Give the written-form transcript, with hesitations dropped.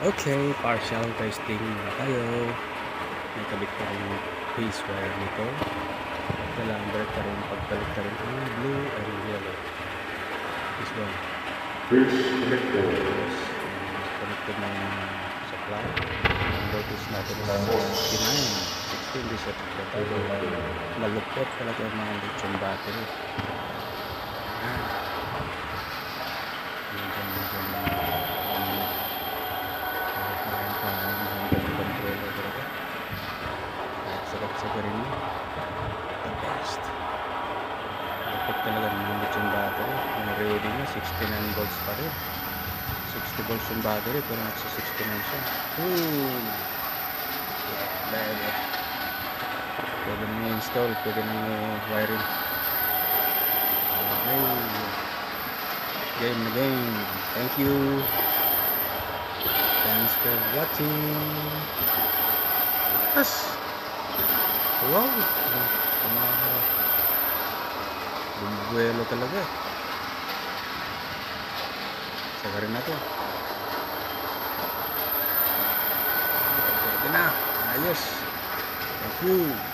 Okay, partial testing na tayo. May kabit pa rin yung phase wire nito. Kailangan balik pa rin pagpalit pa rin ang blue and yellow. This one. Tapos, connected na yung supply. Ang voltage natin is 69. 16 this at malupot talaga yung mga lithium battery. Sagot rin mo the best. Lapit talaga ng lithium battery. Ang reading niya 69 volts pa rin. 60 volts yung battery pero nasa 69 siya. Level. Pwede nyo install, pwede nyo wiring. Okay, game na game. Thank you. Thanks for watching. Yes. Wow, bumubuelo talaga. Saka rin natin. Pwede na. Ayos. Thank you.